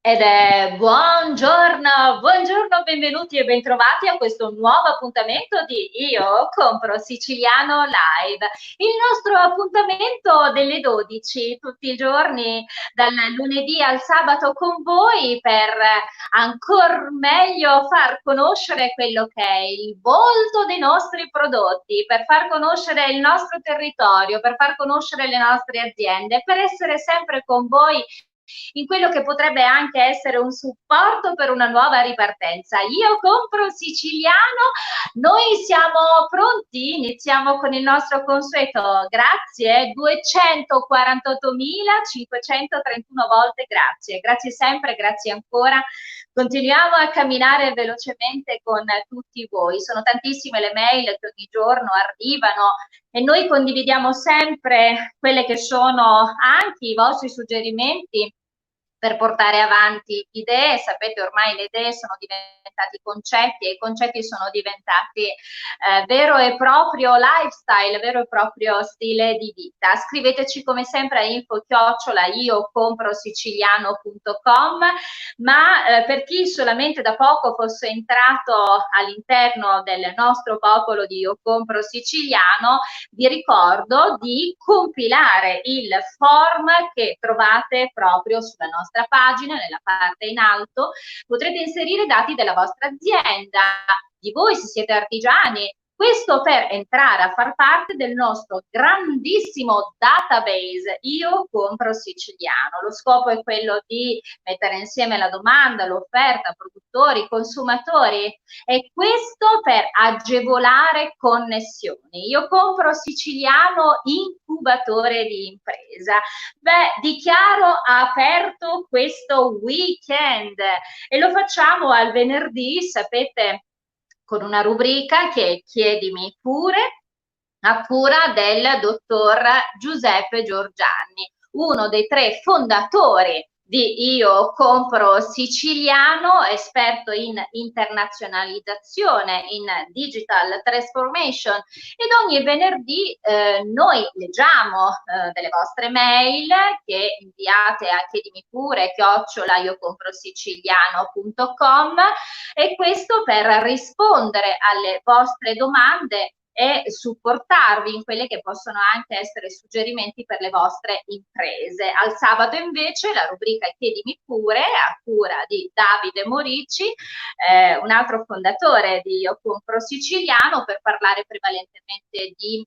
Ed è buongiorno, buongiorno, benvenuti e bentrovati a questo nuovo appuntamento di Io Compro Siciliano Live, il nostro appuntamento delle 12 tutti i giorni, dal lunedì al sabato con voi per ancora meglio far conoscere quello che è il volto dei nostri prodotti, per far conoscere il nostro territorio, per far conoscere le nostre aziende, per essere sempre con voi in quello che potrebbe anche essere un supporto per una nuova ripartenza. Io compro siciliano, noi siamo pronti, iniziamo con il nostro consueto grazie, 248.531 volte grazie, grazie sempre, grazie ancora. Continuiamo a camminare velocemente con tutti voi, sono tantissime le mail che ogni giorno arrivano e noi condividiamo sempre quelle che sono anche i vostri suggerimenti per portare avanti idee. Sapete, ormai le idee sono diventati concetti e i concetti sono diventati vero e proprio lifestyle, vero e proprio stile di vita. Scriveteci come sempre a info@iocomprosiciliano.com, ma per chi solamente da poco fosse entrato all'interno del nostro popolo di Io Compro Siciliano, vi ricordo di compilare il form che trovate proprio sulla nostra pagina, nella parte in alto. Potrete inserire i dati della vostra azienda, di voi se siete artigiani, questo per entrare a far parte del nostro grandissimo database Io Compro Siciliano. Lo scopo è quello di mettere insieme la domanda, l'offerta, produttori, consumatori, e questo per agevolare connessioni. Io compro siciliano incubatore di impresa. Beh, dichiaro aperto questo weekend e lo facciamo al venerdì, sapete, con una rubrica che è Chiedimi pure, a cura del dottor Giuseppe Giorgianni, uno dei tre fondatori di Io Compro Siciliano, esperto in internazionalizzazione, in digital transformation, ed ogni venerdì noi leggiamo delle vostre mail che inviate a chiedimi pure @iocomprosiciliano.com, e questo per rispondere alle vostre domande e supportarvi in quelle che possono anche essere suggerimenti per le vostre imprese. Al sabato invece la rubrica Chiedimi pure, a cura di Davide Morici, un altro fondatore di Io Compro Siciliano, per parlare prevalentemente di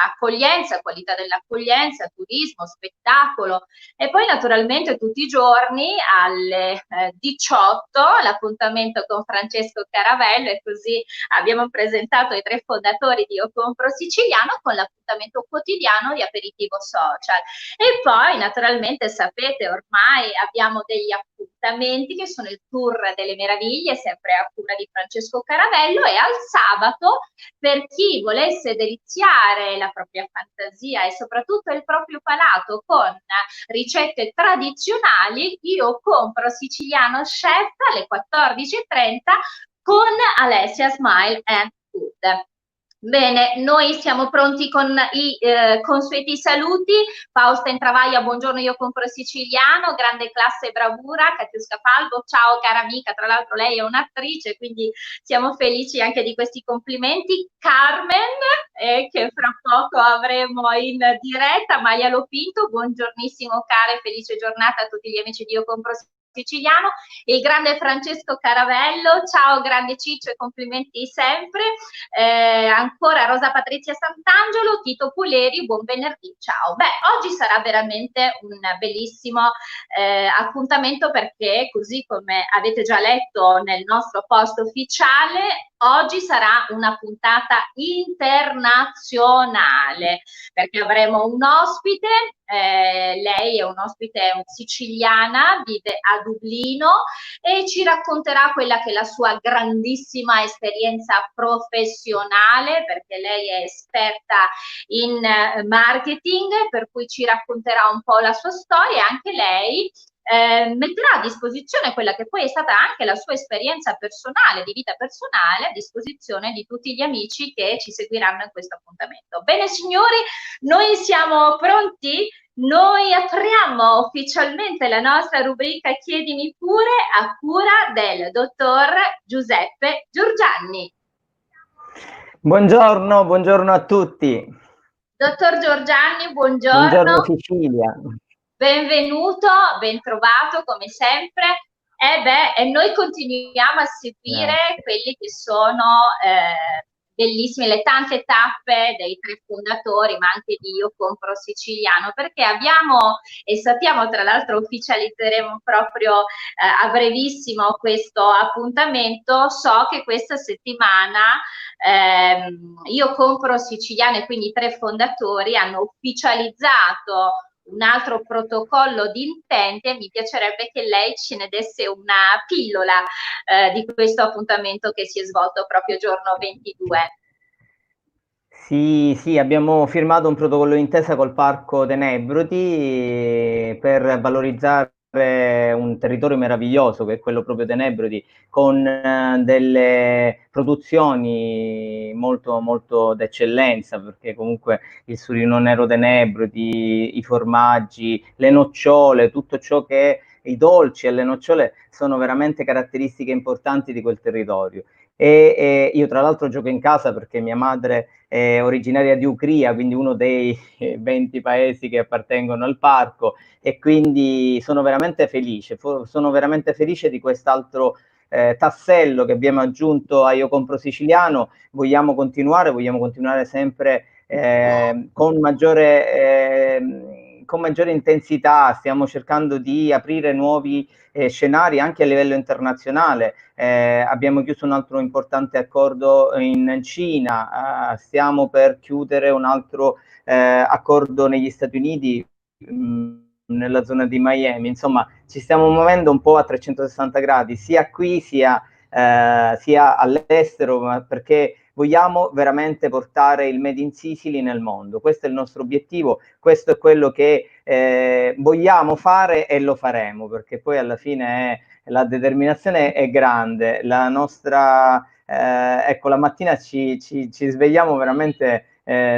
accoglienza, qualità dell'accoglienza, turismo, spettacolo, e poi naturalmente tutti i giorni alle 18 l'appuntamento con Francesco Caravello, e così abbiamo presentato i tre fondatori di Io Compro Siciliano con l'appuntamento quotidiano di Aperitivo Social. E poi naturalmente sapete, ormai abbiamo degli appuntamenti che sono il Tour delle Meraviglie, sempre a cura di Francesco Caravello, e al sabato, per chi volesse deliziare la propria fantasia e soprattutto il proprio palato con ricette tradizionali, Io Compro Siciliano Chef alle 14:30 con Alessia Smile and Food. Bene, noi siamo pronti con i consueti saluti. Fausta in Travaglia, buongiorno, Io Compro Siciliano, grande classe e bravura. Catiusca Falvo, ciao cara amica, tra l'altro lei è un'attrice, quindi siamo felici anche di questi complimenti. Carmen, che fra poco avremo in diretta. Maia Lopinto, buongiornissimo care, felice giornata a tutti gli amici di Io Compro Siciliano. Il grande Francesco Caravello, ciao grande Ciccio e complimenti sempre. Ancora Rosa Patrizia Sant'Angelo, Tito Puleri, buon venerdì, ciao. Beh, oggi sarà veramente un bellissimo appuntamento, perché così come avete già letto nel nostro post ufficiale, oggi sarà una puntata internazionale, perché avremo un ospite, lei è un'ospite siciliana, vive a Dublino e ci racconterà quella che è la sua grandissima esperienza professionale, perché lei è esperta in marketing, per cui ci racconterà un po' la sua storia. Anche lei metterà a disposizione quella che poi è stata anche la sua esperienza personale, di vita personale, a disposizione di tutti gli amici che ci seguiranno in questo appuntamento. Bene signori, noi siamo pronti? Noi apriamo ufficialmente la nostra rubrica Chiedimi pure a cura del dottor Giuseppe Giorgianni. Buongiorno, buongiorno a tutti. Dottor Giorgianni, Buongiorno buongiorno. Sicilia. Benvenuto, ben trovato come sempre. E noi continuiamo a seguire Grazie. quelli che sono bellissime le tante tappe dei tre fondatori, ma anche di Io Compro Siciliano, perché abbiamo e sappiamo, tra l'altro ufficializzeremo proprio a brevissimo questo appuntamento. So che questa settimana Io Compro Siciliano e quindi i tre fondatori hanno ufficializzato un altro protocollo di intenti e mi piacerebbe che lei ce ne desse una pillola di questo appuntamento che si è svolto proprio giorno 22. Sì, sì, abbiamo firmato un protocollo d'intesa col Parco dei Nebrodi per valorizzare un territorio meraviglioso che è quello proprio dei Nebrodi, con delle produzioni molto, molto d'eccellenza, perché comunque il surino nero dei Nebrodi, i formaggi, le nocciole, tutto ciò che è i dolci e le nocciole sono veramente caratteristiche importanti di quel territorio. Io tra l'altro gioco in casa perché mia madre è originaria di Ucria, quindi uno dei 20 paesi che appartengono al parco, e quindi sono veramente felice di quest'altro tassello che abbiamo aggiunto a Io Compro Siciliano. Vogliamo continuare sempre con maggiore intensità. Stiamo cercando di aprire nuovi scenari anche a livello internazionale. Abbiamo chiuso un altro importante accordo in Cina, stiamo per chiudere un altro accordo negli Stati Uniti, nella zona di Miami. Insomma, ci stiamo muovendo un po' a 360 gradi, sia qui sia all'estero, perché vogliamo veramente portare il Made in Sicily nel mondo. Questo è il nostro obiettivo, questo è quello che vogliamo fare e lo faremo, perché poi alla fine la determinazione è grande. La nostra, ecco, la mattina ci svegliamo veramente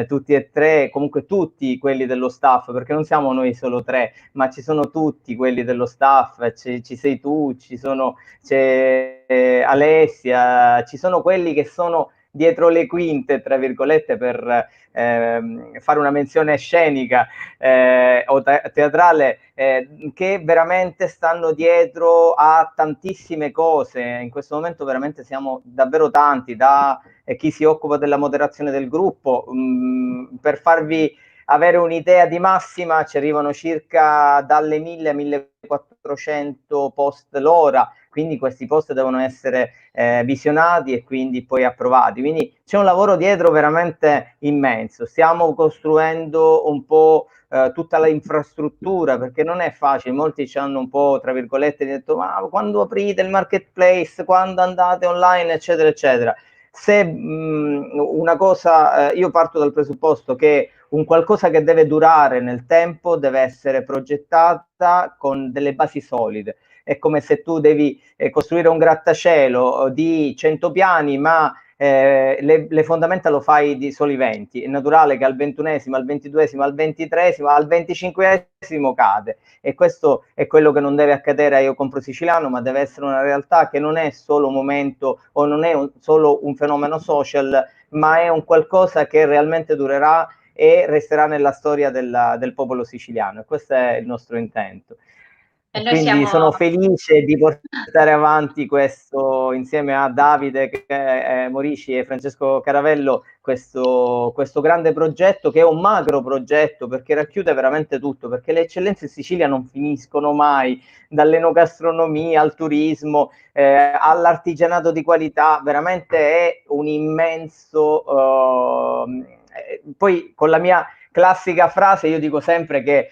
tutti e tre, comunque tutti quelli dello staff, perché non siamo noi solo tre, ma ci sono tutti quelli dello staff, ci sei tu, c'è Alessia, ci sono quelli che sono dietro le quinte, tra virgolette, per fare una menzione scenica o teatrale, che veramente stanno dietro a tantissime cose. In questo momento veramente siamo davvero tanti, da chi si occupa della moderazione del gruppo, per farvi avere un'idea di massima, ci arrivano circa dalle 1000 a 1400 post l'ora, quindi questi post devono essere visionati e quindi poi approvati. Quindi c'è un lavoro dietro veramente immenso. Stiamo costruendo un po' tutta l'infrastruttura, perché non è facile. Molti ci hanno un po', tra virgolette, detto: ma quando aprite il marketplace, quando andate online, eccetera, eccetera. Se una cosa, io parto dal presupposto che un qualcosa che deve durare nel tempo deve essere progettata con delle basi solide. È come se tu devi costruire un grattacielo di 100 piani, ma le fondamenta lo fai di soli 20. È naturale che al 21esimo, al 22esimo, al 23esimo, al 25esimo cade. E questo è quello che non deve accadere a Io Compro Siciliano, ma deve essere una realtà che non è solo un momento o non è solo un fenomeno social, ma è un qualcosa che realmente durerà e resterà nella storia del popolo siciliano. E questo è il nostro intento. E E noi quindi siamo sono felice di portare avanti questo, insieme a Davide Morici e Francesco Caravello, questo grande progetto, che è un macro progetto, perché racchiude veramente tutto, perché le eccellenze in Sicilia non finiscono mai, dall'enogastronomia al turismo, all'artigianato di qualità. Veramente è un immenso poi con la mia classica frase io dico sempre che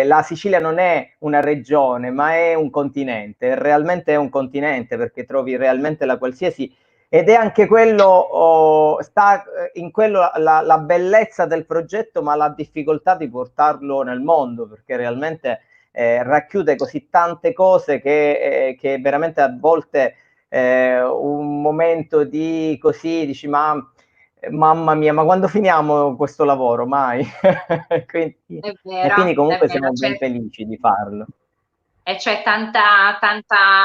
la Sicilia non è una regione, ma è un continente. Realmente è un continente, perché trovi realmente la qualsiasi, ed è anche quello, sta in quello la bellezza del progetto, ma la difficoltà di portarlo nel mondo, perché realmente racchiude così tante cose che veramente a volte un momento di così dici mamma mia, ma quando finiamo questo lavoro? Mai. Quindi, e quindi è comunque vero, siamo ben felici di farlo. e c'è tanta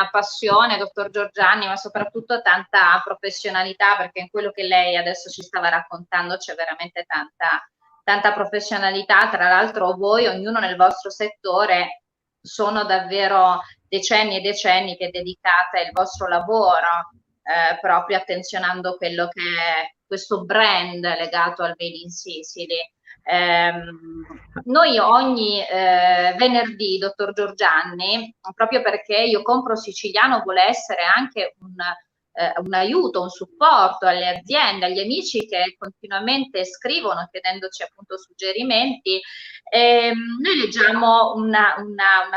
passione, dottor Giorgianni, ma soprattutto tanta professionalità, perché in quello che lei adesso ci stava raccontando c'è veramente tanta professionalità. Tra l'altro voi, ognuno nel vostro settore, sono davvero decenni e decenni che dedicate il vostro lavoro proprio attenzionando quello che è questo brand legato al Made in Sicily. Noi ogni venerdì, dottor Giorgianni, proprio perché Io Compro Siciliano vuole essere anche un aiuto, un supporto alle aziende, agli amici che continuamente scrivono chiedendoci appunto suggerimenti. Noi leggiamo una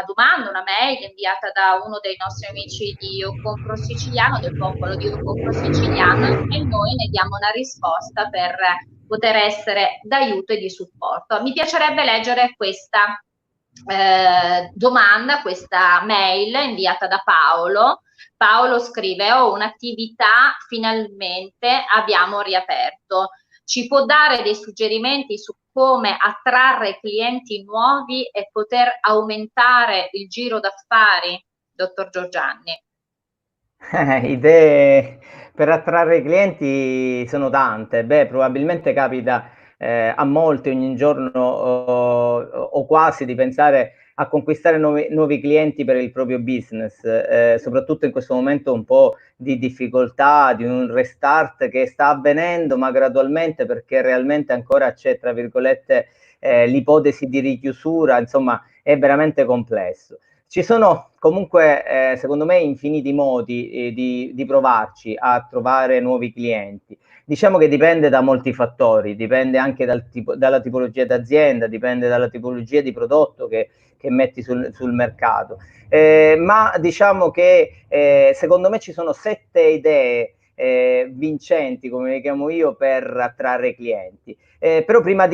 domanda, una mail inviata da uno dei nostri amici di Io Compro Siciliano, del popolo di Io Compro Siciliano, e noi ne diamo una risposta per poter essere d'aiuto e di supporto. Mi piacerebbe leggere questa domanda, questa mail inviata da Paolo. Paolo scrive: ho un'attività, finalmente abbiamo riaperto. Ci può dare dei suggerimenti su come attrarre clienti nuovi e poter aumentare il giro d'affari, dottor Giorgianni? Idee per attrarre clienti sono tante. Beh, probabilmente capita a molti ogni giorno o quasi di pensare a conquistare nuovi clienti per il proprio business, soprattutto in questo momento un po' di difficoltà, di un restart che sta avvenendo, ma gradualmente, perché realmente ancora c'è, tra virgolette, l'ipotesi di richiusura, insomma, è veramente complesso. Ci sono comunque, secondo me, infiniti modi di provarci a trovare nuovi clienti. Diciamo che dipende da molti fattori, dipende anche dalla tipologia d'azienda, dipende dalla tipologia di prodotto che metti sul mercato. Ma diciamo che secondo me ci sono 7 idee vincenti, come le chiamo io, per attrarre clienti. Però prima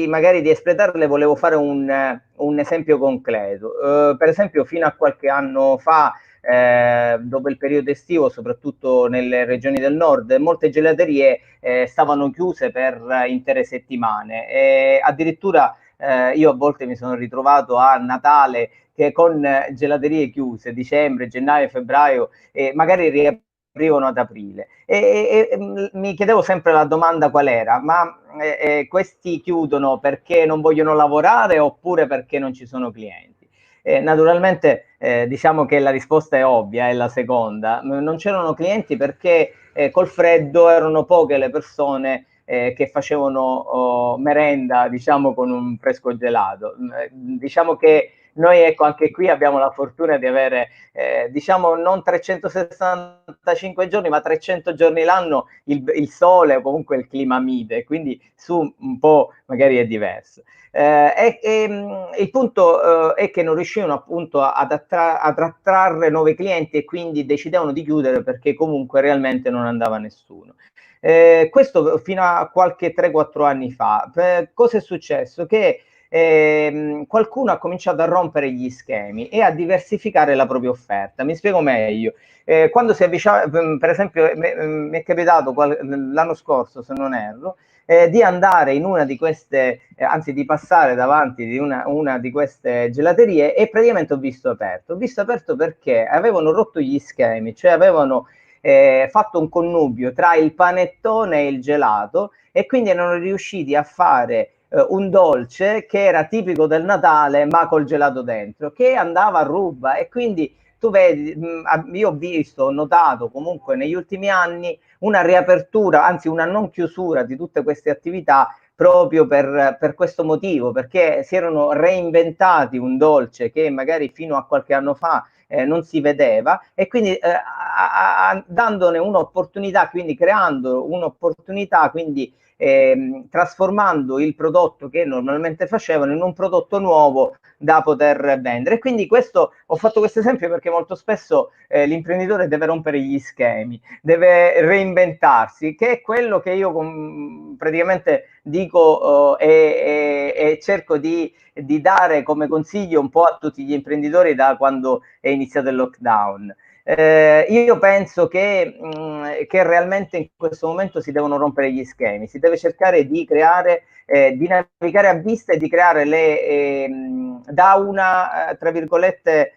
magari di espletarle volevo fare un esempio concreto. Per esempio, fino a qualche anno fa, dopo il periodo estivo, soprattutto nelle regioni del nord, molte gelaterie stavano chiuse per intere settimane. Addirittura io a volte mi sono ritrovato a Natale che con gelaterie chiuse, dicembre, gennaio, febbraio, magari riaprivano ad aprile. Mi chiedevo sempre la domanda qual era, ma questi chiudono perché non vogliono lavorare oppure perché non ci sono clienti? Naturalmente diciamo che la risposta è ovvia, è la seconda. Non c'erano clienti perché col freddo erano poche le persone che facevano merenda, diciamo, con un fresco gelato. Diciamo che noi, ecco, anche qui abbiamo la fortuna di avere, diciamo, non 365 giorni, ma 300 giorni l'anno il sole o comunque il clima mite, quindi su un po' magari è diverso. Il punto è che non riuscivano appunto ad attrarre nuovi clienti e quindi decidevano di chiudere perché comunque realmente non andava nessuno. Questo fino a qualche 3-4 anni fa. Cosa è successo? Che qualcuno ha cominciato a rompere gli schemi e a diversificare la propria offerta. Mi spiego meglio. Quando si avvicina, per esempio, mi è capitato l'anno scorso, se non erro, di andare in una di queste, anzi di passare davanti di una di queste gelaterie e praticamente ho visto aperto. Ho visto aperto perché avevano rotto gli schemi, cioè avevano fatto un connubio tra il panettone e il gelato e quindi erano riusciti a fare un dolce che era tipico del Natale ma col gelato dentro, che andava a ruba. E quindi tu vedi, io ho visto, ho notato comunque negli ultimi anni una riapertura, anzi una non chiusura di tutte queste attività proprio per questo motivo, perché si erano reinventati un dolce che magari fino a qualche anno fa non si vedeva, e quindi dandone un'opportunità, quindi creando un'opportunità, quindi trasformando il prodotto che normalmente facevano in un prodotto nuovo da poter vendere. E quindi ho fatto questo esempio perché molto spesso l'imprenditore deve rompere gli schemi, deve reinventarsi, che è quello che io praticamente dico e cerco di dare come consiglio un po' a tutti gli imprenditori da quando è iniziato il lockdown. Io penso che realmente in questo momento si devono rompere gli schemi, si deve cercare di creare, di navigare a vista e di creare da una, tra virgolette,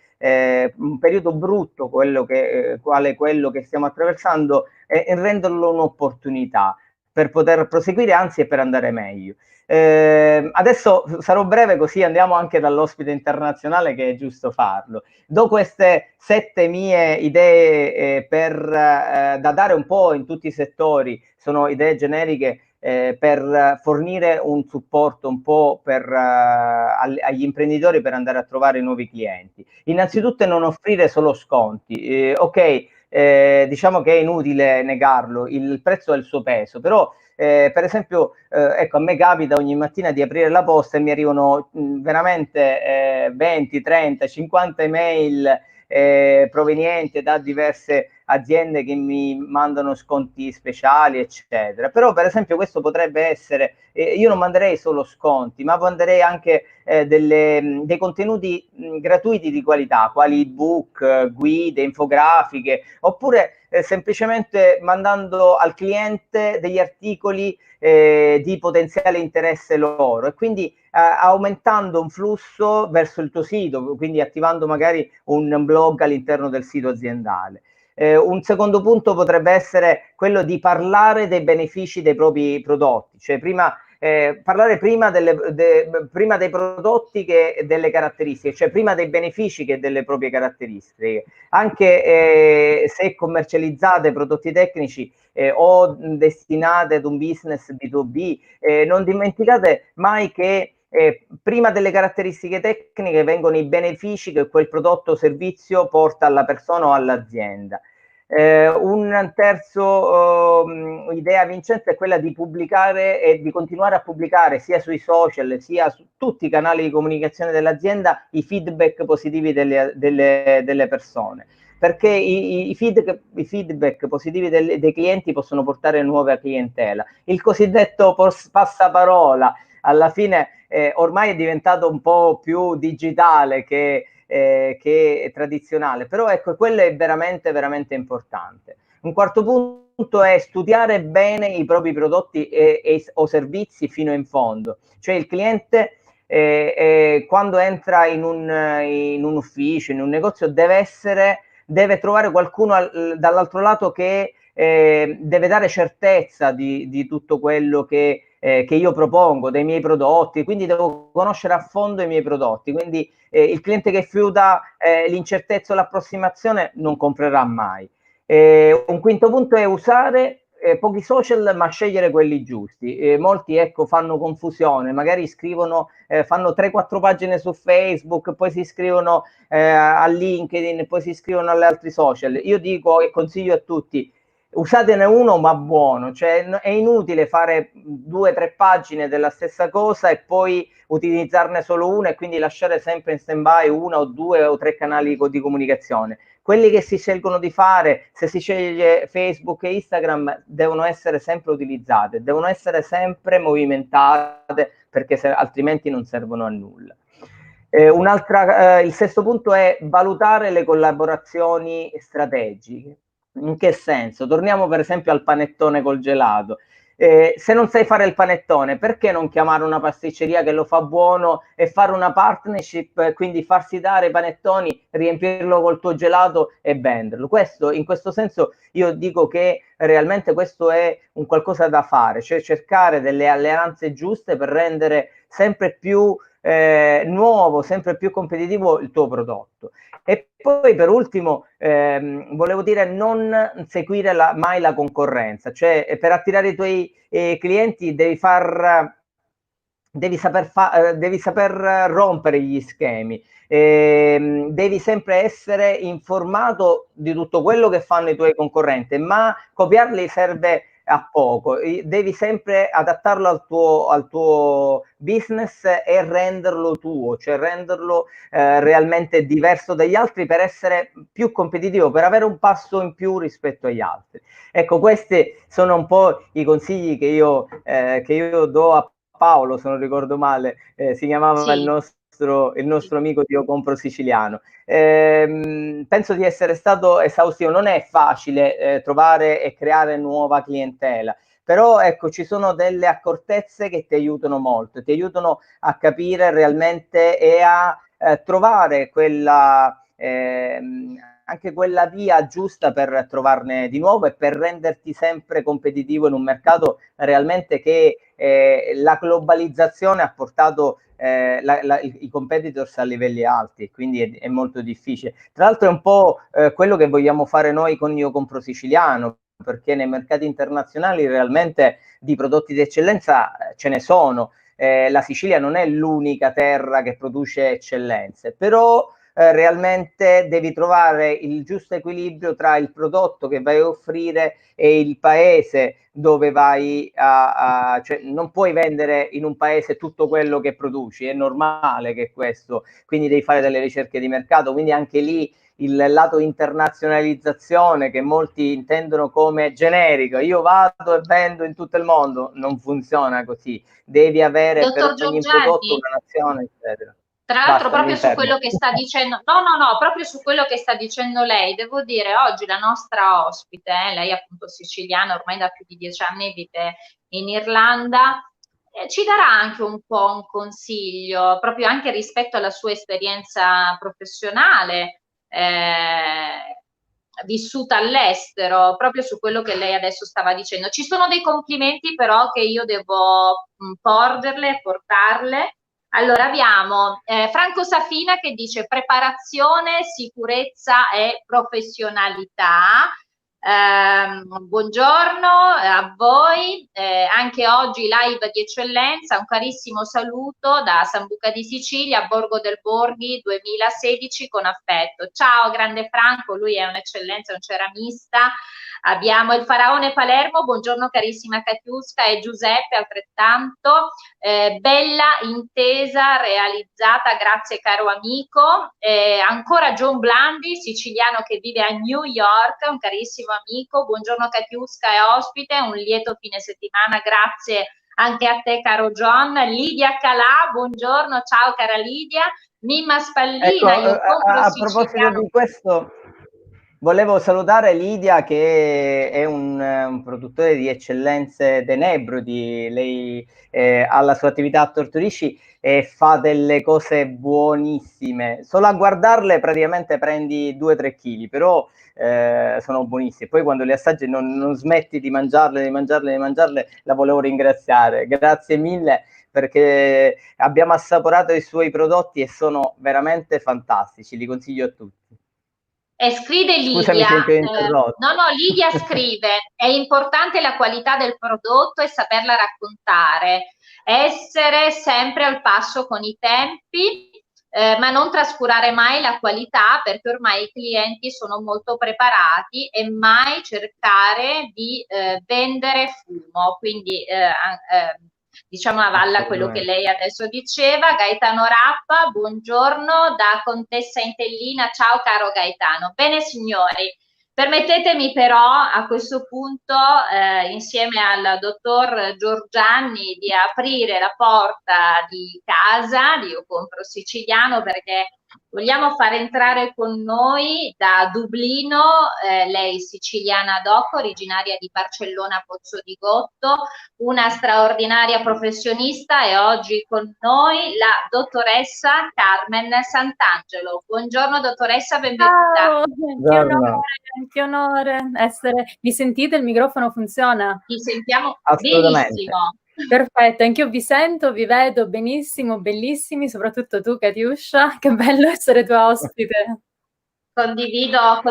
un periodo brutto, quale quello che stiamo attraversando, e renderlo un'opportunità per poter proseguire, anzi, e per andare meglio. Adesso sarò breve, così andiamo anche dall'ospite internazionale, che è giusto farlo. Do queste 7 mie idee da dare un po' in tutti i settori, sono idee generiche per fornire un supporto un po' agli imprenditori per andare a trovare nuovi clienti. Innanzitutto non offrire solo sconti. Ok, diciamo che è inutile negarlo, il prezzo ha il suo peso, però per esempio, ecco, a me capita ogni mattina di aprire la posta e mi arrivano veramente 20, 30, 50 email provenienti da diverse aziende che mi mandano sconti speciali, eccetera. Però, per esempio, questo potrebbe essere, io non manderei solo sconti, ma manderei anche dei contenuti gratuiti di qualità, quali ebook, guide, infografiche, oppure semplicemente mandando al cliente degli articoli di potenziale interesse loro, e quindi aumentando un flusso verso il tuo sito, quindi attivando magari un blog all'interno del sito aziendale. Un secondo punto potrebbe essere quello di parlare dei benefici dei propri prodotti, cioè parlare prima dei prodotti che delle caratteristiche, cioè prima dei benefici che delle proprie caratteristiche. Anche se commercializzate prodotti tecnici o destinate ad un business B2B, non dimenticate mai che prima delle caratteristiche tecniche vengono i benefici che quel prodotto o servizio porta alla persona o all'azienda. Un terzo idea vincente è quella di pubblicare e di continuare a pubblicare sia sui social sia su tutti i canali di comunicazione dell'azienda i feedback positivi delle persone, perché i feedback positivi dei clienti possono portare nuova clientela. Il cosiddetto passaparola alla fine ormai è diventato un po' più digitale che tradizionale, però ecco, quello è veramente veramente importante. Un quarto punto è studiare bene i propri prodotti o servizi fino in fondo, cioè il cliente quando entra in un ufficio, in un negozio, deve trovare qualcuno dall'altro lato che deve dare certezza di tutto quello che io propongo, dei miei prodotti, quindi devo conoscere a fondo i miei prodotti, quindi il cliente che fiuta l'incertezza o l'approssimazione non comprerà mai. Un quinto punto è usare pochi social, ma scegliere quelli giusti. Molti, ecco, fanno confusione, magari scrivono, fanno 3-4 pagine su Facebook, poi si iscrivono a LinkedIn, poi si iscrivono alle altri social. Io dico e consiglio a tutti: usatene uno ma buono, cioè è inutile fare 2-3 pagine della stessa cosa e poi utilizzarne solo una e quindi lasciare sempre in stand-by 1 o 2 o 3 canali di comunicazione. Quelli che si scelgono di fare, se si sceglie Facebook e Instagram, devono essere sempre utilizzate, devono essere sempre movimentate, perché altrimenti non servono a nulla. Il sesto punto è valutare le collaborazioni strategiche. In che senso? Torniamo per esempio al panettone col gelato. Se non sai fare il panettone, perché non chiamare una pasticceria che lo fa buono e fare una partnership, quindi farsi dare i panettoni, riempirlo col tuo gelato e venderlo? In questo senso io dico che realmente questo è un qualcosa da fare, cioè cercare delle alleanze giuste per rendere sempre più nuovo, sempre più competitivo il tuo prodotto. E poi per ultimo volevo dire non seguire mai la concorrenza, cioè per attirare i tuoi clienti devi saper rompere gli schemi, devi sempre essere informato di tutto quello che fanno i tuoi concorrenti, ma copiarli serve a poco, devi sempre adattarlo al tuo business e renderlo tuo, cioè renderlo realmente diverso dagli altri per essere più competitivo, per avere un passo in più rispetto agli altri. Ecco, questi sono un po' i consigli che io do a Paolo, se non ricordo male, si chiamava Sì. il nostro amico di Io Compro Siciliano. Penso di essere stato esaustivo. Non è facile trovare e creare nuova clientela, però ecco, ci sono delle accortezze che ti aiutano molto, ti aiutano a capire realmente e a trovare anche quella via giusta per trovarne di nuovo e per renderti sempre competitivo in un mercato realmente che la globalizzazione ha portato i competitors a livelli alti, quindi è molto difficile. Tra l'altro è un po' quello che vogliamo fare noi con Io Compro Siciliano, perché nei mercati internazionali realmente di prodotti di eccellenza ce ne sono. La Sicilia non è l'unica terra che produce eccellenze, però realmente devi trovare il giusto equilibrio tra il prodotto che vai a offrire e il paese dove vai cioè non puoi vendere in un paese tutto quello che produci, è normale che questo, quindi devi fare delle ricerche di mercato, quindi anche lì il lato internazionalizzazione che molti intendono come generico, io vado e vendo in tutto il mondo, non funziona così, devi avere Dottor per ogni prodotto Giorgiani, una nazione, eccetera. tra l'altro, Basta, proprio mi su fermo. quello che sta dicendo, no, proprio su quello che sta dicendo lei, devo dire, oggi la nostra ospite, lei è appunto siciliana, ormai da più di 10 anni vive in Irlanda, ci darà anche un po' un consiglio, proprio anche rispetto alla sua esperienza professionale, vissuta all'estero, proprio su quello che lei adesso stava dicendo. Ci sono dei complimenti però che io devo portarle. Allora abbiamo Franco Safina che dice preparazione, sicurezza e professionalità. Buongiorno a voi, anche oggi live di eccellenza, un carissimo saluto da Sambuca di Sicilia, Borgo del Borghi 2016 con affetto. Ciao grande Franco, lui è un'eccellenza, un ceramista. Abbiamo il Faraone Palermo, buongiorno carissima Katiuska e Giuseppe altrettanto, bella intesa realizzata, grazie caro amico. Ancora John Blandi, siciliano che vive a New York, un carissimo amico, buongiorno Katiuska e ospite, un lieto fine settimana, grazie anche a te caro John. Lidia Calà, buongiorno, ciao cara Lidia. Mimma Ecco, Spallina, io compro a proposito siciliano. di questo, volevo salutare Lidia che è un produttore di eccellenze Tenebrodi, lei ha la sua attività a Tortorisci e fa delle cose buonissime, solo a guardarle praticamente prendi 2-3 kg, però sono buonissime, poi quando le assaggi non smetti di mangiarle, la volevo ringraziare, grazie mille perché abbiamo assaporato i suoi prodotti e sono veramente fantastici, li consiglio a tutti. E scrive Scusami Lidia, se ti ho interrotto. no, Lidia scrive, è importante la qualità del prodotto e saperla raccontare, essere sempre al passo con i tempi, ma non trascurare mai la qualità perché ormai i clienti sono molto preparati e mai cercare di vendere fumo. Quindi diciamo a valle a quello che lei adesso diceva. Gaetano Rappa, buongiorno, da Contessa Intellina, ciao caro Gaetano. Bene signori, permettetemi però a questo punto, insieme al dottor Giorgiani, di aprire la porta di casa di Io Compro Siciliano perché vogliamo far entrare con noi da Dublino, lei siciliana doc, originaria di Barcellona Pozzo di Gotto, una straordinaria professionista e oggi con noi la dottoressa Carmen Sant'Angelo. Buongiorno dottoressa, benvenuta. Ciao, Buongiorno. che onore essere. Mi sentite? Il microfono funziona? Ti sentiamo Assolutamente. benissimo. Perfetto, anch'io vi sento, vi vedo benissimo, bellissimi, soprattutto tu, Katiuscia, che bello essere tua ospite. Condivido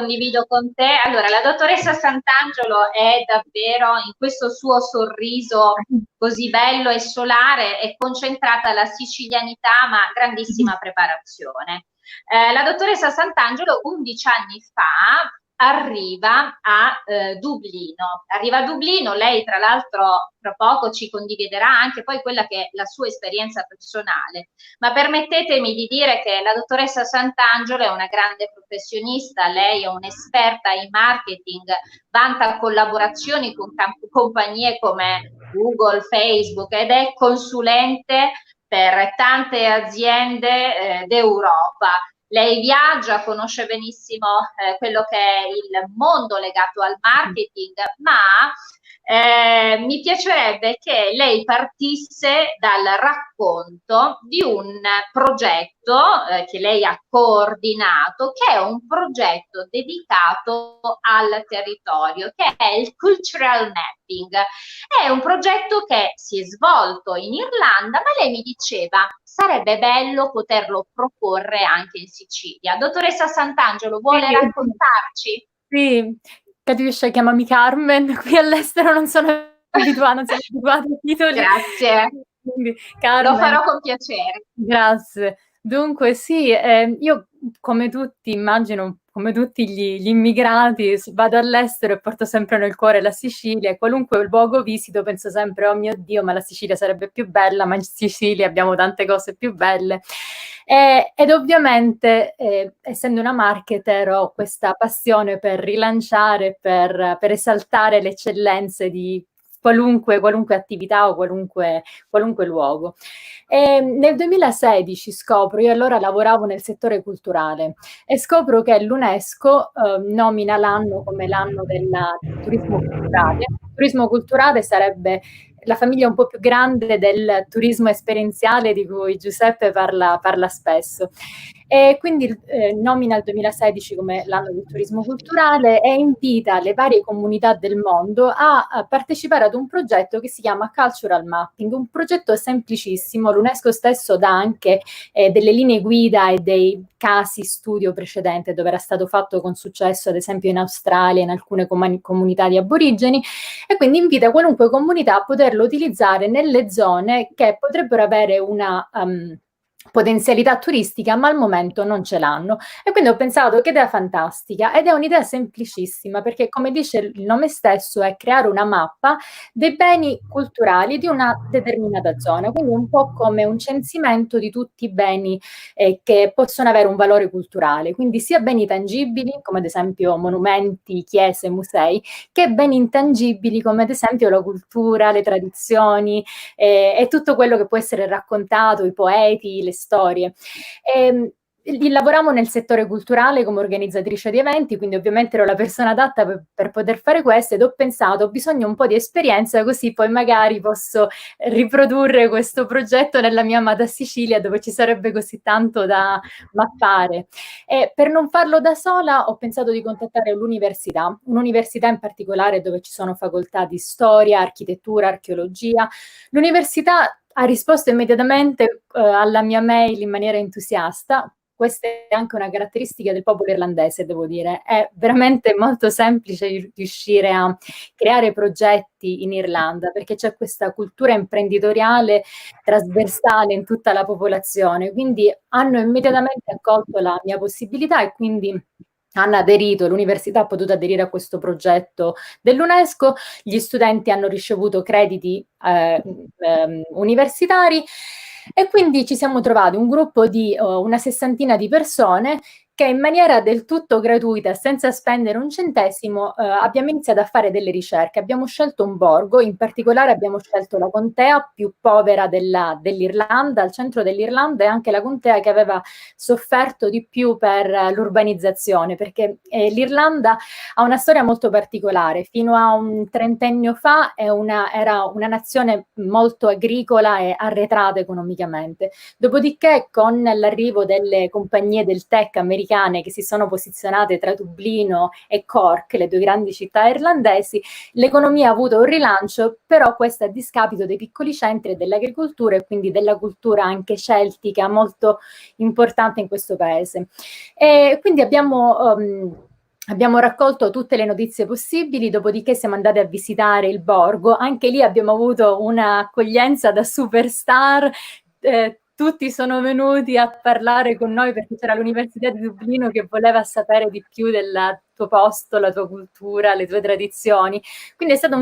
con te. Allora, la dottoressa Sant'Angelo è davvero in questo suo sorriso così bello e solare, è concentrata la sicilianità, ma grandissima preparazione. La dottoressa Sant'Angelo 11 anni fa arriva a Dublino. Arriva a Dublino, lei tra l'altro tra poco ci condividerà anche poi quella che è la sua esperienza personale, ma permettetemi di dire che la dottoressa Sant'Angelo è una grande professionista, lei è un'esperta in marketing, vanta collaborazioni con compagnie come Google, Facebook ed è consulente per tante aziende d'Europa. Lei viaggia, conosce benissimo quello che è il mondo legato al marketing, ma mi piacerebbe che lei partisse dal racconto di un progetto che lei ha coordinato, che è un progetto dedicato al territorio, che è il Cultural Mapping. È un progetto che si è svolto in Irlanda, ma lei mi diceva sarebbe bello poterlo proporre anche in Sicilia. Dottoressa Sant'Angelo, vuole raccontarci? Sì, Katiuscia, chiamami Carmen, qui all'estero non sono abituata ai titoli. Grazie, Quindi, Carmen, lo farò con piacere. Grazie. Dunque sì, io come tutti, immagino, come tutti gli immigrati, vado all'estero e porto sempre nel cuore la Sicilia e qualunque luogo visito penso sempre, oh mio Dio, ma la Sicilia sarebbe più bella, ma in Sicilia abbiamo tante cose più belle. Ed ovviamente, essendo una marketer, ho questa passione per rilanciare, per esaltare le eccellenze di qualunque attività o qualunque luogo. Nel 2016 scopro, io allora lavoravo nel settore culturale, e scopro che l'UNESCO nomina l'anno come l'anno del turismo culturale. Il turismo culturale sarebbe la famiglia un po' più grande del turismo esperienziale di cui Giuseppe parla spesso. E quindi nomina il 2016 come l'anno del turismo culturale e invita le varie comunità del mondo a partecipare ad un progetto che si chiama Cultural Mapping, un progetto semplicissimo. L'UNESCO stesso dà anche delle linee guida e dei casi studio precedente dove era stato fatto con successo, ad esempio in Australia, in alcune comunità di aborigeni, e quindi invita qualunque comunità a poterlo utilizzare nelle zone che potrebbero avere una potenzialità turistica, ma al momento non ce l'hanno. E quindi ho pensato che idea fantastica, ed è un'idea semplicissima perché, come dice il nome stesso, è creare una mappa dei beni culturali di una determinata zona, quindi un po' come un censimento di tutti i beni che possono avere un valore culturale, quindi sia beni tangibili come ad esempio monumenti, chiese, musei, che beni intangibili come ad esempio la cultura, le tradizioni e tutto quello che può essere raccontato, i poeti, le storie. Lavoravo nel settore culturale come organizzatrice di eventi, quindi ovviamente ero la persona adatta per poter fare questo, ed ho pensato ho bisogno un po' di esperienza, così poi magari posso riprodurre questo progetto nella mia amata Sicilia, dove ci sarebbe così tanto da mappare. E per non farlo da sola ho pensato di contattare un'università in particolare dove ci sono facoltà di storia, architettura, archeologia. L'università ha risposto immediatamente alla mia mail in maniera entusiasta. Questa è anche una caratteristica del popolo irlandese, devo dire. È veramente molto semplice riuscire a creare progetti in Irlanda, perché c'è questa cultura imprenditoriale trasversale in tutta la popolazione. Quindi hanno immediatamente accolto la mia possibilità e quindi hanno aderito, l'università ha potuto aderire a questo progetto dell'UNESCO, gli studenti hanno ricevuto crediti universitari, e quindi ci siamo trovati un gruppo di una sessantina di persone che in maniera del tutto gratuita, senza spendere un centesimo, abbiamo iniziato a fare delle ricerche. Abbiamo scelto un borgo, in particolare abbiamo scelto la contea più povera dell'Irlanda, al centro dell'Irlanda, e anche la contea che aveva sofferto di più per l'urbanizzazione, perché l'Irlanda ha una storia molto particolare. Fino a un trentennio fa era una nazione molto agricola e arretrata economicamente. Dopodiché, con l'arrivo delle compagnie del tech americane che si sono posizionate tra Dublino e Cork, le due grandi città irlandesi, l'economia ha avuto un rilancio, però questo a discapito dei piccoli centri e dell'agricoltura, e quindi della cultura anche celtica molto importante in questo paese. E quindi abbiamo raccolto tutte le notizie possibili, dopodiché siamo andati a visitare il borgo. Anche lì abbiamo avuto un'accoglienza da superstar, tutti sono venuti a parlare con noi perché c'era l'Università di Dublino che voleva sapere di più del tuo posto, la tua cultura, le tue tradizioni. Quindi è stato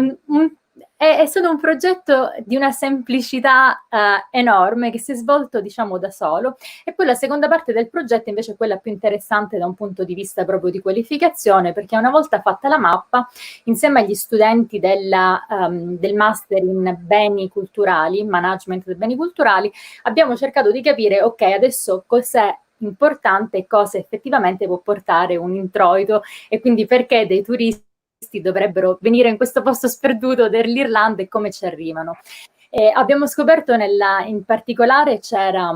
è stato un progetto di una semplicità enorme che si è svolto, diciamo, da solo. E poi la seconda parte del progetto invece è quella più interessante da un punto di vista proprio di qualificazione, perché una volta fatta la mappa, insieme agli studenti del Master in Beni Culturali, Management dei Beni Culturali, abbiamo cercato di capire, ok, adesso cos'è importante e cosa effettivamente può portare un introito, e quindi perché dei turisti dovrebbero venire in questo posto sperduto dell'Irlanda e come ci arrivano. Abbiamo scoperto in particolare c'era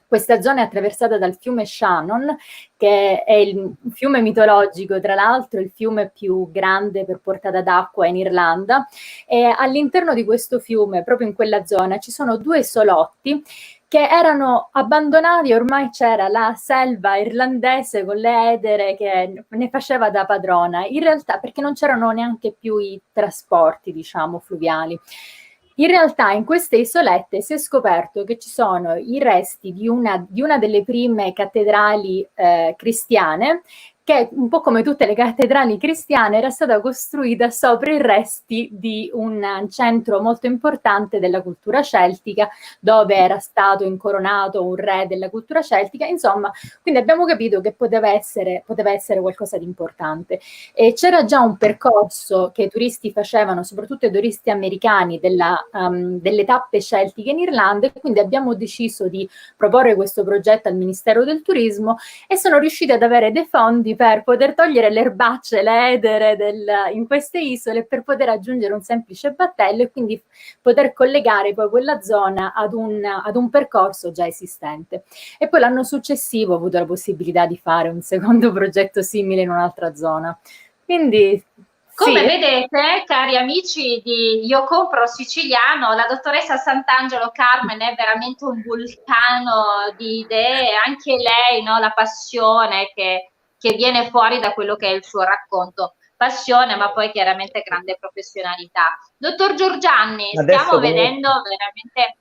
questa zona è attraversata dal fiume Shannon, che è il fiume mitologico, tra l'altro il fiume più grande per portata d'acqua in Irlanda, e all'interno di questo fiume, proprio in quella zona, ci sono 2 isolotti che erano abbandonati, ormai c'era la selva irlandese con le edere che ne faceva da padrona, in realtà perché non c'erano neanche più i trasporti, diciamo, fluviali. In realtà in queste isolette si è scoperto che ci sono i resti di una delle prime cattedrali cristiane, che un po' come tutte le cattedrali cristiane era stata costruita sopra i resti di un centro molto importante della cultura celtica, dove era stato incoronato un re della cultura celtica. Insomma, quindi abbiamo capito che poteva essere qualcosa di importante. E c'era già un percorso che i turisti facevano, soprattutto i turisti americani, delle tappe celtiche in Irlanda, e quindi abbiamo deciso di proporre questo progetto al Ministero del Turismo e sono riusciti ad avere dei fondi per poter togliere le erbacce, le edere in queste isole, per poter aggiungere un semplice battello e quindi poter collegare poi quella zona ad un percorso già esistente. E poi l'anno successivo ho avuto la possibilità di fare un secondo progetto simile in un'altra zona. Quindi come sì. vedete, cari amici di Io Compro Siciliano, la dottoressa Sant'Angelo Carmen è veramente un vulcano di idee, anche lei, no? La passione che viene fuori da quello che è il suo racconto. Passione, ma poi chiaramente grande professionalità. Dottor Giorgianni, Adesso stiamo comunque... vedendo veramente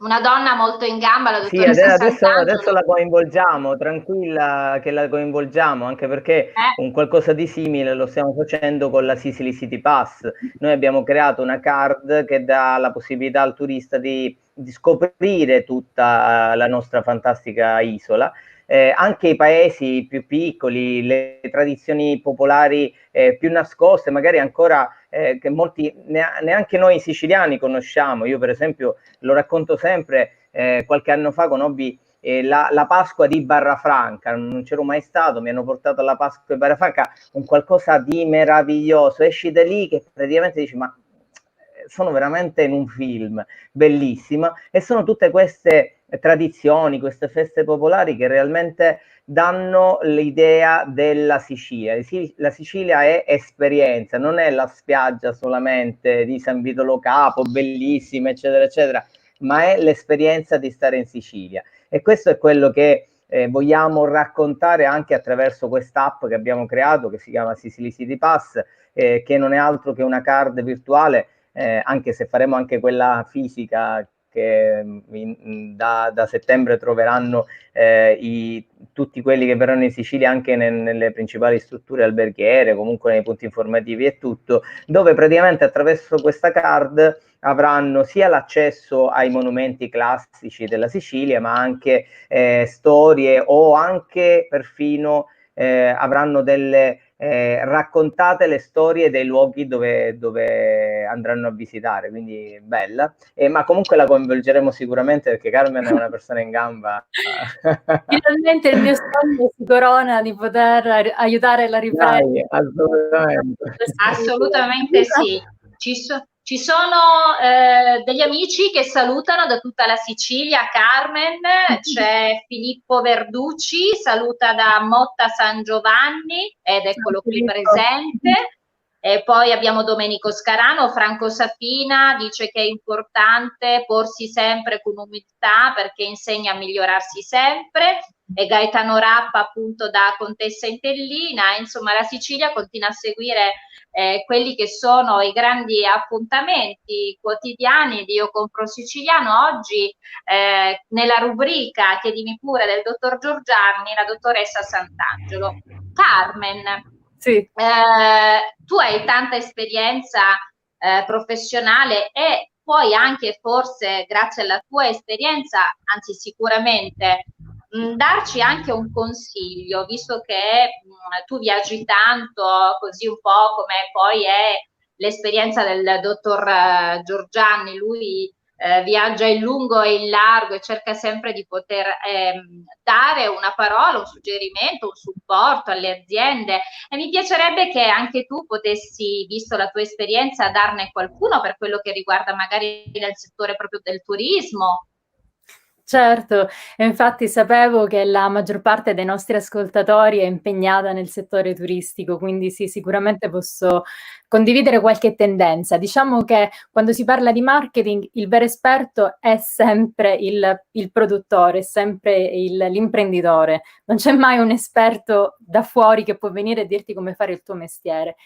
una donna molto in gamba, la Sì, dottoressa adesso Sant'Angelo. la coinvolgiamo, tranquilla che la coinvolgiamo, anche perché un qualcosa di simile lo stiamo facendo con la Sicily City Pass. Noi abbiamo creato una card che dà la possibilità al turista di scoprire tutta la nostra fantastica isola. Anche i paesi più piccoli, le tradizioni popolari più nascoste, magari ancora che molti neanche noi siciliani conosciamo. Io per esempio lo racconto sempre, qualche anno fa conobbi la Pasqua di Barrafranca, non c'ero mai stato, mi hanno portato alla Pasqua di Barrafranca, un qualcosa di meraviglioso, esci da lì che praticamente dici ma sono veramente in un film, bellissima, e sono tutte queste tradizioni, queste feste popolari che realmente danno l'idea della Sicilia. La Sicilia è esperienza, non è la spiaggia solamente di San Vito Lo Capo, bellissima, eccetera, eccetera, ma è l'esperienza di stare in Sicilia. E questo è quello che vogliamo raccontare anche attraverso quest'app che abbiamo creato, che si chiama Sicily City Pass, che non è altro che una card virtuale, anche se faremo anche quella fisica che da settembre troveranno tutti quelli che verranno in Sicilia anche nelle principali strutture alberghiere, comunque nei punti informativi e tutto, dove praticamente attraverso questa card avranno sia l'accesso ai monumenti classici della Sicilia, ma anche storie, o anche perfino avranno delle raccontate le storie dei luoghi dove andranno a visitare, quindi bella, ma comunque la coinvolgeremo sicuramente perché Carmen è una persona in gamba. Finalmente il mio sogno si corona di poter aiutare la ripresa. Dai, assolutamente. Assolutamente sì. Ci sono degli amici che salutano da tutta la Sicilia, Carmen, c'è Filippo Verducci, saluta da Motta San Giovanni ed eccolo qui presente. E poi abbiamo Domenico Scarano, Franco Sapina dice che è importante porsi sempre con umiltà perché insegna a migliorarsi sempre. e Gaetano Rappa appunto da Contessa Entellina. Insomma, la Sicilia continua a seguire quelli che sono i grandi appuntamenti quotidiani di Io Compro Siciliano. Oggi nella rubrica Chiedimi pure del dottor Giorgianni, la dottoressa Sant'Angelo. Carmen, Sì. tu hai tanta esperienza professionale e puoi anche, forse grazie alla tua esperienza, anzi sicuramente, darci anche un consiglio, visto che tu viaggi tanto, così un po' come poi è l'esperienza del dottor Giorgianni. Lui viaggia in lungo e in largo e cerca sempre di poter dare una parola, un suggerimento, un supporto alle aziende, e mi piacerebbe che anche tu potessi, visto la tua esperienza, darne qualcuno per quello che riguarda magari nel settore proprio del turismo. Certo, e infatti sapevo che la maggior parte dei nostri ascoltatori è impegnata nel settore turistico, quindi sì, sicuramente posso condividere qualche tendenza. Diciamo che quando si parla di marketing, il vero esperto è sempre il produttore, è sempre l'imprenditore. Non c'è mai un esperto da fuori che può venire e dirti come fare il tuo mestiere.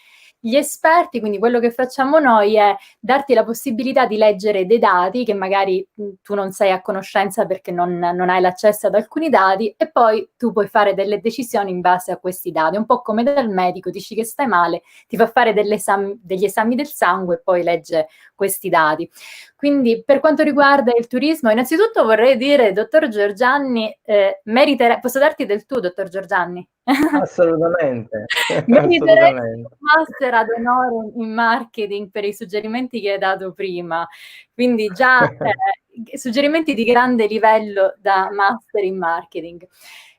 Gli esperti, quindi quello che facciamo noi è darti la possibilità di leggere dei dati che magari tu non sei a conoscenza perché non hai l'accesso ad alcuni dati, e poi tu puoi fare delle decisioni in base a questi dati. Un po' come dal medico, dici che stai male, ti fa fare degli esami del sangue e poi legge questi dati. Quindi per quanto riguarda il turismo, innanzitutto vorrei dire, dottor Giorgianni, posso darti del tu, dottor Giorgianni? Assolutamente, Meriterei assolutamente. un master ad onore in marketing per i suggerimenti che hai dato prima, quindi già suggerimenti di grande livello da master in marketing.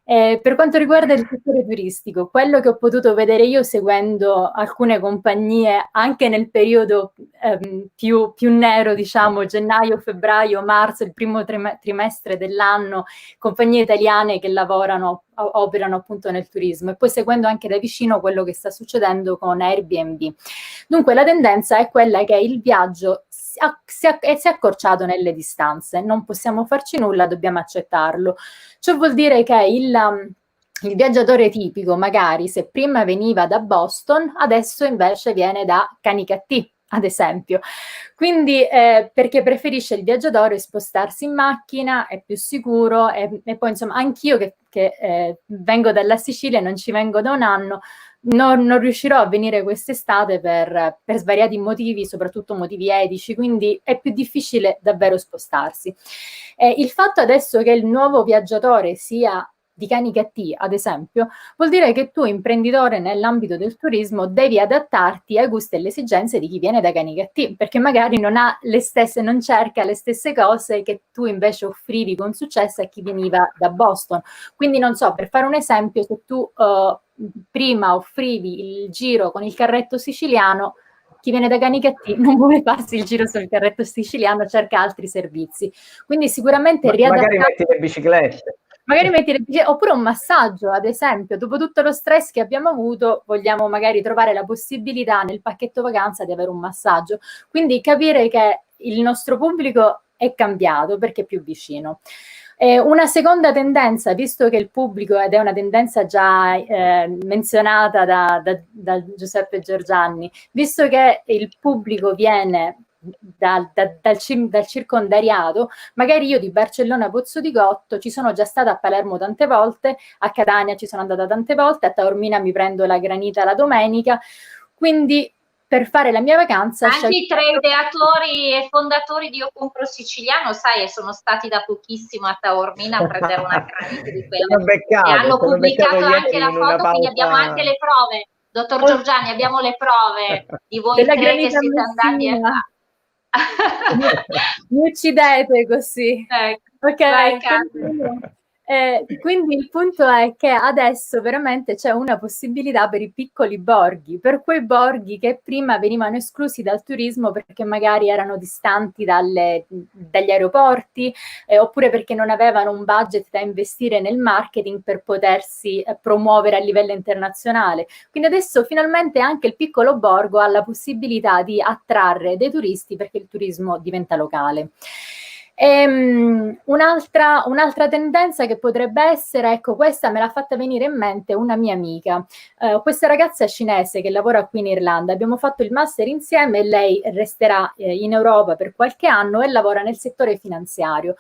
Per quanto riguarda il settore turistico, quello che ho potuto vedere io seguendo alcune compagnie anche nel periodo più nero, diciamo gennaio, febbraio, marzo, il primo trimestre dell'anno, compagnie italiane che operano appunto nel turismo, e poi seguendo anche da vicino quello che sta succedendo con Airbnb. Dunque la tendenza è quella che il viaggio si è accorciato nelle distanze, non possiamo farci nulla, dobbiamo accettarlo. Ciò vuol dire che il viaggiatore tipico, magari se prima veniva da Boston, adesso invece viene da Canicattì, ad esempio. Quindi perché preferisce il viaggiatore spostarsi in macchina, è più sicuro, e poi insomma anch'io che vengo dalla Sicilia, non ci vengo da un anno, non riuscirò a venire quest'estate per svariati motivi, soprattutto motivi etici, quindi è più difficile davvero spostarsi. Il fatto adesso che il nuovo viaggiatore sia di Canicattì, ad esempio, vuol dire che tu, imprenditore nell'ambito del turismo, devi adattarti ai gusti e alle esigenze di chi viene da Canicattì, perché magari non cerca le stesse cose che tu invece offrivi con successo a chi veniva da Boston. Quindi non so, per fare un esempio, se tu prima offrivi il giro con il carretto siciliano, chi viene da Canicattì non vuole farsi il giro sul carretto siciliano, cerca altri servizi. Quindi sicuramente magari metti le biciclette. Oppure un massaggio, ad esempio, dopo tutto lo stress che abbiamo avuto, vogliamo magari trovare la possibilità nel pacchetto vacanza di avere un massaggio. Quindi capire che il nostro pubblico è cambiato perché è più vicino. Una seconda tendenza, visto che il pubblico, ed è una tendenza già menzionata da Giuseppe Giorgianni, visto che il pubblico viene dal circondariato, magari io di Barcellona Pozzo di Gotto ci sono già stata a Palermo tante volte, a Catania ci sono andata tante volte, a Taormina mi prendo la granita la domenica, quindi per fare la mia vacanza anche i 3 ideatori e fondatori di Io Compro Siciliano, sai, sono stati da pochissimo a Taormina a prendere una granita di quelle e hanno pubblicato anche la foto, quindi abbiamo anche le prove. Dottor Giorgianni, abbiamo le prove di voi 3 che siete andati a mi uccidete così. Ok, quindi il punto è che adesso veramente c'è una possibilità per i piccoli borghi, per quei borghi che prima venivano esclusi dal turismo perché magari erano distanti dagli aeroporti, oppure perché non avevano un budget da investire nel marketing per potersi promuovere a livello internazionale. Quindi adesso finalmente anche il piccolo borgo ha la possibilità di attrarre dei turisti perché il turismo diventa locale. Un'altra tendenza che potrebbe essere, ecco, questa me l'ha fatta venire in mente una mia amica, questa ragazza cinese che lavora qui in Irlanda. Abbiamo fatto il master insieme e lei resterà in Europa per qualche anno e lavora nel settore finanziario.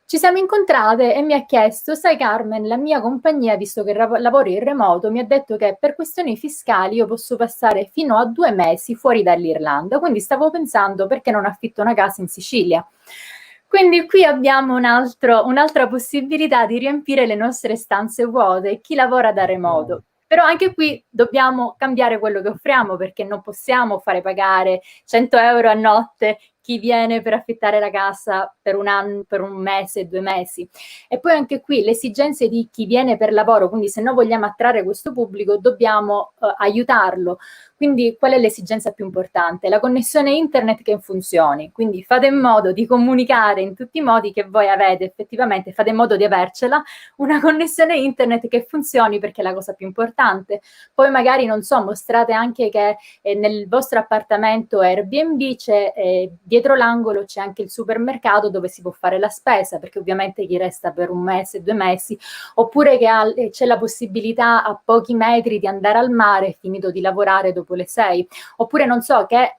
Ci siamo incontrate e mi ha chiesto: sai Carmen, la mia compagnia, visto che lavoro in remoto, mi ha detto che per questioni fiscali io posso passare fino a 2 mesi fuori dall'Irlanda, quindi stavo pensando perché non affitto una casa in Sicilia. Quindi qui abbiamo un'altra possibilità di riempire le nostre stanze vuote, chi lavora da remoto. Però anche qui dobbiamo cambiare quello che offriamo, perché non possiamo fare pagare 100 euro a notte chi viene per affittare la casa per un anno, per un mese, 2 mesi. E poi anche qui le esigenze di chi viene per lavoro, quindi se noi vogliamo attrarre questo pubblico dobbiamo aiutarlo. Quindi qual è l'esigenza più importante? La connessione internet che funzioni, quindi fate in modo di comunicare in tutti i modi che voi avete effettivamente, fate in modo di avercela, una connessione internet che funzioni, perché è la cosa più importante. Poi magari, non so, mostrate anche che nel vostro appartamento Airbnb c'è, dietro l'angolo c'è anche il supermercato dove si può fare la spesa, perché ovviamente chi resta per un mese, 2 mesi, oppure che c'è la possibilità a pochi metri di andare al mare finito di lavorare dopo le 6, oppure non so che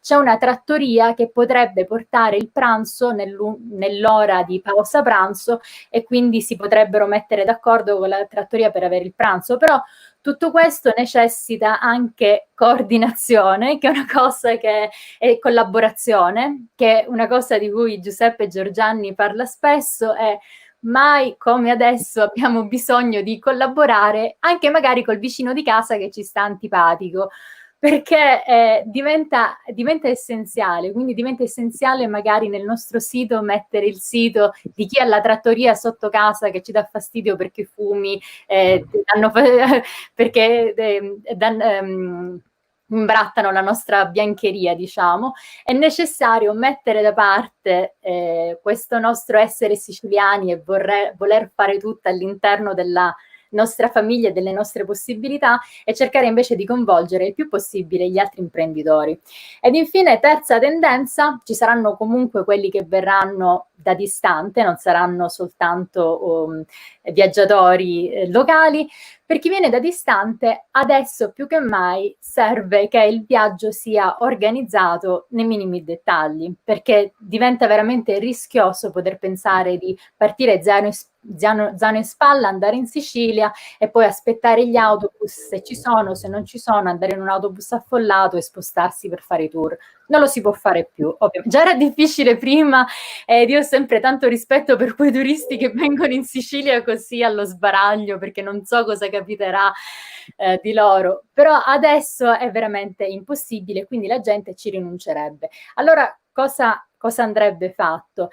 c'è una trattoria che potrebbe portare il pranzo nell'ora di pausa pranzo e quindi si potrebbero mettere d'accordo con la trattoria per avere il pranzo. Però tutto questo necessita anche coordinazione, che è una cosa che è collaborazione, che è una cosa di cui Giuseppe Giorgianni parla spesso, e mai come adesso abbiamo bisogno di collaborare anche magari col vicino di casa che ci sta antipatico, perché diventa essenziale. Quindi diventa essenziale magari nel nostro sito mettere il sito di chi ha la trattoria sotto casa che ci dà fastidio perché i fumi perché imbrattano la nostra biancheria, diciamo. È necessario mettere da parte questo nostro essere siciliani e voler fare tutto all'interno della nostra famiglia e delle nostre possibilità, e cercare invece di coinvolgere il più possibile gli altri imprenditori. Ed infine, terza tendenza, ci saranno comunque quelli che verranno da distante, non saranno soltanto viaggiatori locali. Per chi viene da distante, adesso più che mai serve che il viaggio sia organizzato nei minimi dettagli, perché diventa veramente rischioso poter pensare di partire zaino in spalla, andare in Sicilia e poi aspettare gli autobus, se ci sono, se non ci sono, andare in un autobus affollato e spostarsi per fare i tour. Non lo si può fare più, ovviamente. Già era difficile prima, ed io ho sempre tanto rispetto per quei turisti che vengono in Sicilia così allo sbaraglio, perché non so cosa capiterà di loro, però adesso è veramente impossibile, quindi la gente ci rinuncerebbe. Allora cosa andrebbe fatto?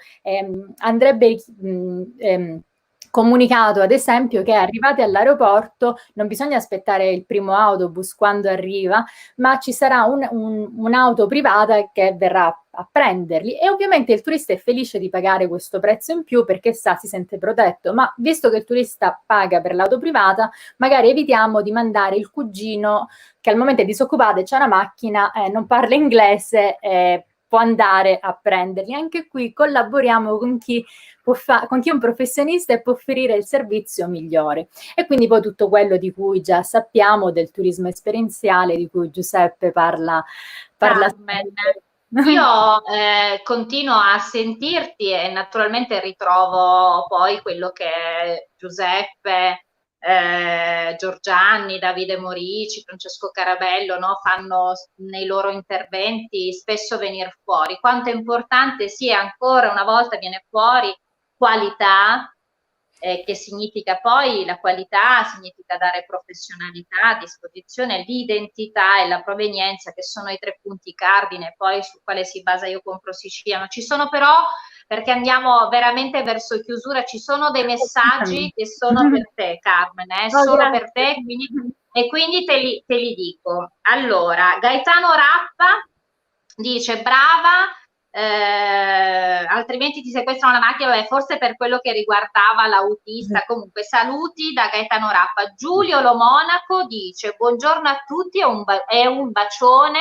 Andrebbe comunicato, ad esempio, che arrivati all'aeroporto non bisogna aspettare il primo autobus quando arriva, ma ci sarà un'auto privata che verrà a prenderli, e ovviamente il turista è felice di pagare questo prezzo in più perché si sente protetto. Ma visto che il turista paga per l'auto privata, magari evitiamo di mandare il cugino che al momento è disoccupato e c'è una macchina, non parla inglese, può andare a prenderli. Anche qui collaboriamo con chi è un professionista e può offrire il servizio migliore. E quindi poi tutto quello di cui già sappiamo del turismo esperienziale, di cui Giuseppe parla Io continuo a sentirti e naturalmente ritrovo poi quello che Giuseppe Giorgianni, Davide Morici, Francesco Carabello, no, fanno nei loro interventi, spesso venire fuori. Quanto è importante sia, ancora una volta viene fuori qualità, che significa poi la qualità, significa dare professionalità a disposizione, l'identità e la provenienza, che sono i 3 punti cardine poi su quale si basa Io Compro Siciliano. Ci sono però, perché andiamo veramente verso chiusura, ci sono dei messaggi che sono per te, Carmen, solo per te, quindi te li dico. Allora, Gaetano Rappa dice: brava, altrimenti ti sequestrano la macchina. Vabbè, forse per quello che riguardava l'autista. Comunque saluti da Gaetano Rappa. Giulio Lo Monaco dice: buongiorno a tutti e un bacione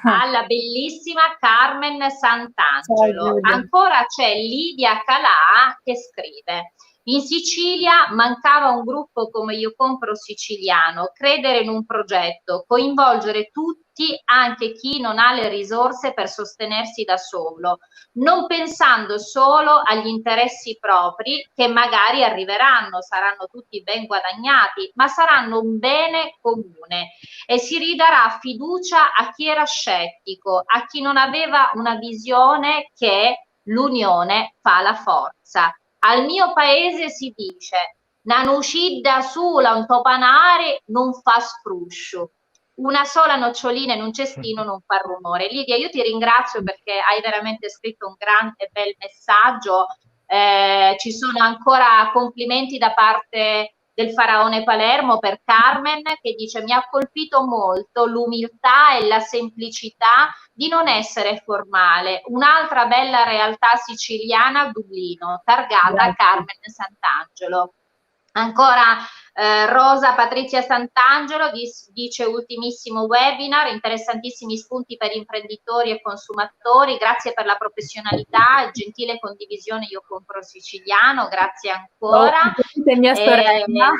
alla bellissima Carmen Ciao Sant'Angelo. Giulia. Ancora c'è Lidia Calà che scrive: in Sicilia mancava un gruppo come Io Compro Siciliano, credere in un progetto, coinvolgere tutti, anche chi non ha le risorse per sostenersi da solo, non pensando solo agli interessi propri che magari arriveranno, saranno tutti ben guadagnati, ma saranno un bene comune e si ridarà fiducia a chi era scettico, a chi non aveva una visione che l'unione fa la forza. Al mio paese si dice: "Nan uscida sola un topanare non fa spruscio". Una sola nocciolina in un cestino non fa rumore. Lidia, io ti ringrazio perché hai veramente scritto un grande bel messaggio. Ci sono ancora complimenti da parte del Faraone Palermo per Carmen, che dice: mi ha colpito molto l'umiltà e la semplicità di non essere formale. Un'altra bella realtà siciliana, Dublino, targata Carmen Sant'Angelo. Ancora Rosa Patrizia Sant'Angelo dice: ultimissimo webinar, interessantissimi spunti per imprenditori e consumatori, grazie per la professionalità, gentile condivisione Io Compro Siciliano, grazie ancora. Mia sorella.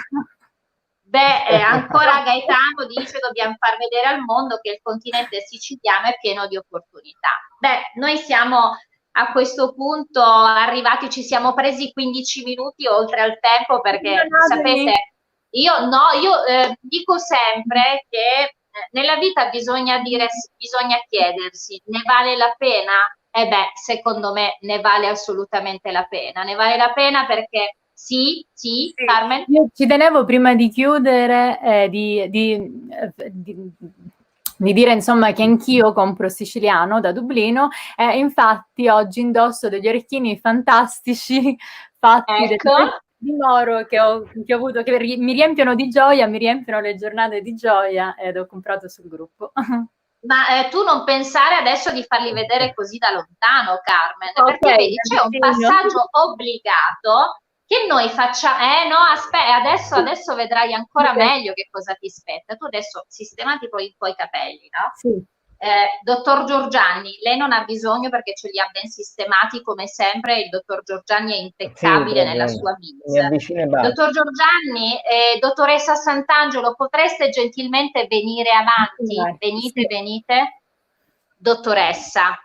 Ancora Gaetano dice: dobbiamo far vedere al mondo che il continente siciliano è pieno di opportunità. Noi siamo a questo punto arrivati, ci siamo presi 15 minuti oltre al tempo perché sapete, io dico sempre che nella vita bisogna chiedersi: ne vale la pena? Secondo me ne vale assolutamente la pena. Ne vale la pena perché sì, Carmen? Io ci tenevo prima di chiudere di dire insomma che anch'io compro siciliano da Dublino e infatti oggi indosso degli orecchini fantastici fatti di Moro che ho avuto, che mi riempiono di gioia, mi riempiono le giornate di gioia ed ho comprato sul gruppo. Ma tu non pensare adesso di farli vedere così da lontano, Carmen, perché vedi c'è un passaggio obbligato che noi facciamo. No, aspetta, adesso vedrai ancora meglio che cosa ti spetta. Tu adesso sistemati poi i tuoi capelli, no? Sì. Dottor Giorgianni, lei non ha bisogno perché ce li ha ben sistemati come sempre, il dottor Giorgianni è impeccabile nella sua vita. Dottor Giorgianni, dottoressa Sant'Angelo, potreste gentilmente venire avanti? Venite. Dottoressa,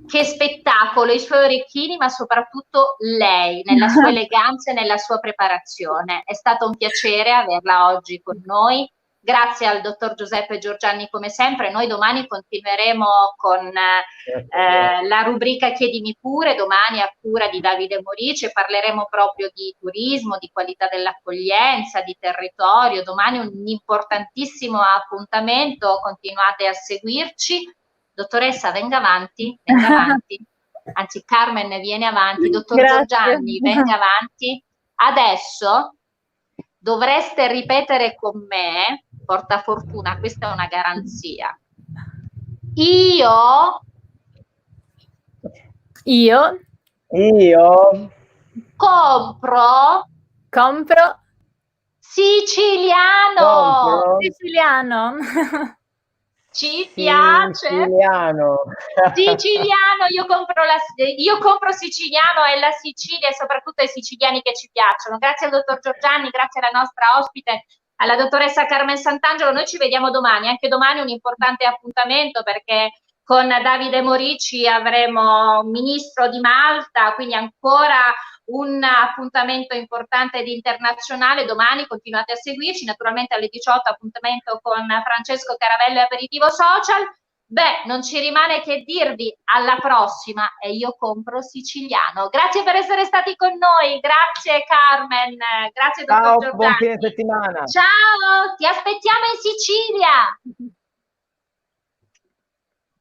che spettacolo, i suoi orecchini, ma soprattutto lei, nella sua eleganza e nella sua preparazione. È stato un piacere averla oggi con noi. Grazie al dottor Giuseppe Giorgianni come sempre. Noi domani continueremo con la rubrica Chiedimi pure, domani a cura di Davide Morici, parleremo proprio di turismo, di qualità dell'accoglienza, di territorio. Domani un importantissimo appuntamento, continuate a seguirci. Dottoressa, venga avanti. Anzi, Carmen viene avanti. Dottor Giorgianni, venga avanti. Adesso dovreste ripetere con me, porta fortuna, questa è una garanzia. Io compro siciliano. Ci piace? Siciliano, io compro siciliano e la Sicilia e soprattutto i siciliani che ci piacciono. Grazie al dottor Giorgianni, grazie alla nostra ospite, alla dottoressa Carmen Sant'Angelo. Noi ci vediamo domani, anche domani un importante appuntamento perché con Davide Morici avremo un ministro di Malta, quindi ancora un appuntamento importante ed internazionale. Domani continuate a seguirci, naturalmente alle 18 appuntamento con Francesco Caravello e Aperitivo Social. Non ci rimane che dirvi alla prossima e Io Compro Siciliano. Grazie per essere stati con noi, grazie Carmen, grazie dottor Giorgianni. Buon fine settimana. Ciao, ti aspettiamo in Sicilia.